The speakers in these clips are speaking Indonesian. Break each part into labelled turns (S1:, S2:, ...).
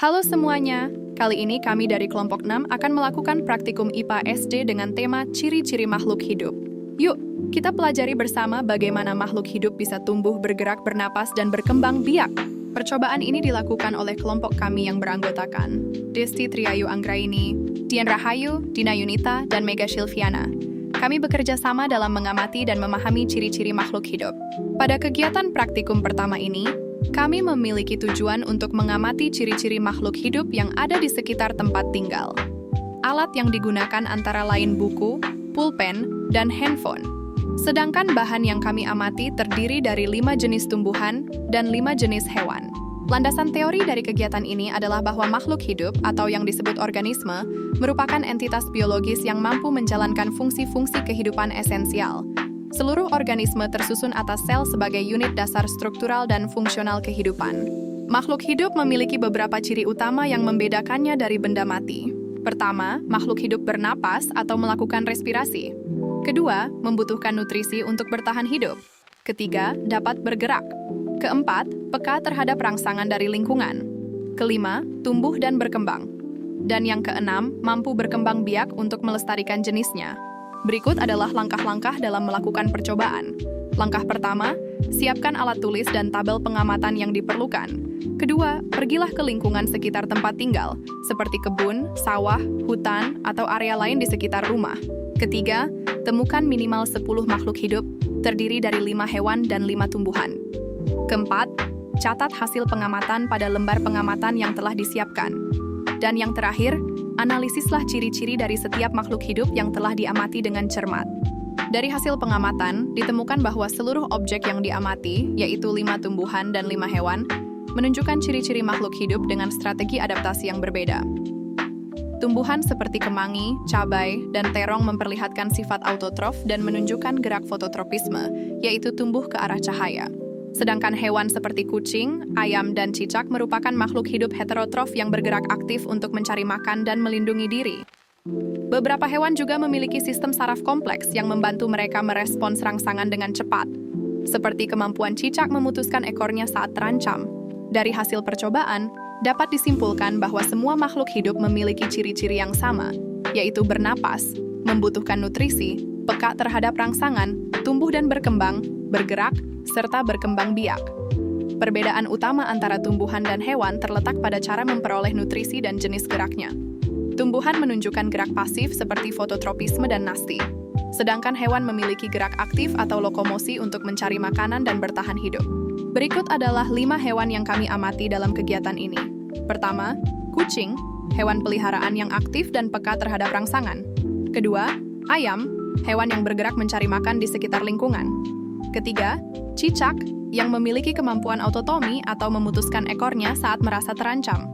S1: Halo semuanya, kali ini kami dari kelompok 6 akan melakukan praktikum IPA SD dengan tema ciri-ciri makhluk hidup. Yuk, kita pelajari bersama bagaimana makhluk hidup bisa tumbuh, bergerak, bernapas, dan berkembang biak. Percobaan ini dilakukan oleh kelompok kami yang beranggotakan Desti Triayu Anggraini, Dian Rahayu, Dina Yunita, dan Mega Silviana. Kami bekerja sama dalam mengamati dan memahami ciri-ciri makhluk hidup. Pada kegiatan praktikum pertama ini, kami memiliki tujuan untuk mengamati ciri-ciri makhluk hidup yang ada di sekitar tempat tinggal. Alat yang digunakan antara lain buku, pulpen, dan handphone. Sedangkan bahan yang kami amati terdiri dari 5 jenis tumbuhan dan 5 jenis hewan. Landasan teori dari kegiatan ini adalah bahwa makhluk hidup atau yang disebut organisme merupakan entitas biologis yang mampu menjalankan fungsi-fungsi kehidupan esensial. Seluruh organisme tersusun atas sel sebagai unit dasar struktural dan fungsional kehidupan. Makhluk hidup memiliki beberapa ciri utama yang membedakannya dari benda mati. Pertama, makhluk hidup bernapas atau melakukan respirasi. Kedua, membutuhkan nutrisi untuk bertahan hidup. Ketiga, dapat bergerak. Keempat, peka terhadap rangsangan dari lingkungan. Kelima, tumbuh dan berkembang. Dan yang keenam, mampu berkembang biak untuk melestarikan jenisnya. Berikut adalah langkah-langkah dalam melakukan percobaan. Langkah pertama, siapkan alat tulis dan tabel pengamatan yang diperlukan. Kedua, pergilah ke lingkungan sekitar tempat tinggal, seperti kebun, sawah, hutan, atau area lain di sekitar rumah. Ketiga, temukan minimal 10 makhluk hidup, terdiri dari 5 hewan dan 5 tumbuhan. Keempat, catat hasil pengamatan pada lembar pengamatan yang telah disiapkan. Dan yang terakhir, analisislah ciri-ciri dari setiap makhluk hidup yang telah diamati dengan cermat. Dari hasil pengamatan, ditemukan bahwa seluruh objek yang diamati, yaitu 5 tumbuhan dan 5 hewan, menunjukkan ciri-ciri makhluk hidup dengan strategi adaptasi yang berbeda. Tumbuhan seperti kemangi, cabai, dan terong memperlihatkan sifat autotrof dan menunjukkan gerak fototropisme, yaitu tumbuh ke arah cahaya. Sedangkan hewan seperti kucing, ayam, dan cicak merupakan makhluk hidup heterotrof yang bergerak aktif untuk mencari makan dan melindungi diri. Beberapa hewan juga memiliki sistem saraf kompleks yang membantu mereka merespons rangsangan dengan cepat, seperti kemampuan cicak memutuskan ekornya saat terancam. Dari hasil percobaan, dapat disimpulkan bahwa semua makhluk hidup memiliki ciri-ciri yang sama, yaitu bernapas, membutuhkan nutrisi, peka terhadap rangsangan, tumbuh dan berkembang, bergerak, serta berkembang biak. Perbedaan utama antara tumbuhan dan hewan terletak pada cara memperoleh nutrisi dan jenis geraknya. Tumbuhan menunjukkan gerak pasif seperti fototropisme dan nasti, sedangkan hewan memiliki gerak aktif atau lokomosi untuk mencari makanan dan bertahan hidup. Berikut adalah 5 hewan yang kami amati dalam kegiatan ini. Pertama, kucing, hewan peliharaan yang aktif dan peka terhadap rangsangan. Kedua, ayam, hewan yang bergerak mencari makan di sekitar lingkungan. Ketiga, cicak, yang memiliki kemampuan autotomi atau memutuskan ekornya saat merasa terancam.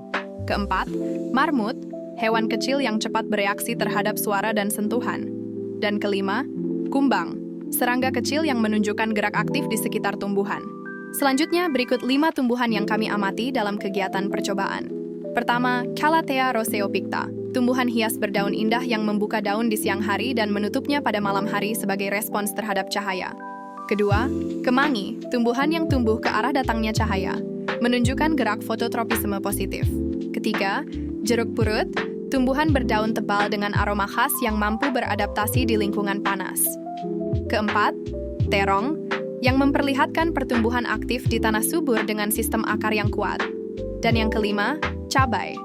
S1: Keempat, marmut, hewan kecil yang cepat bereaksi terhadap suara dan sentuhan. Dan kelima, kumbang, serangga kecil yang menunjukkan gerak aktif di sekitar tumbuhan. Selanjutnya, berikut 5 tumbuhan yang kami amati dalam kegiatan percobaan. Pertama, Calathea roseopicta, tumbuhan hias berdaun indah yang membuka daun di siang hari dan menutupnya pada malam hari sebagai respons terhadap cahaya. Kedua, kemangi, tumbuhan yang tumbuh ke arah datangnya cahaya, menunjukkan gerak fototropisme positif. Ketiga, jeruk purut, tumbuhan berdaun tebal dengan aroma khas yang mampu beradaptasi di lingkungan panas. Keempat, terong, yang memperlihatkan pertumbuhan aktif di tanah subur dengan sistem akar yang kuat. Dan yang kelima, cabai,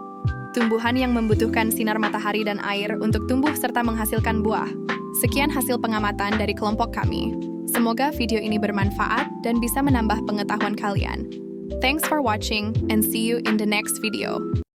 S1: tumbuhan yang membutuhkan sinar matahari dan air untuk tumbuh serta menghasilkan buah. Sekian hasil pengamatan dari kelompok kami. Semoga video ini bermanfaat dan bisa menambah pengetahuan kalian. Thanks for watching and see you in the next video.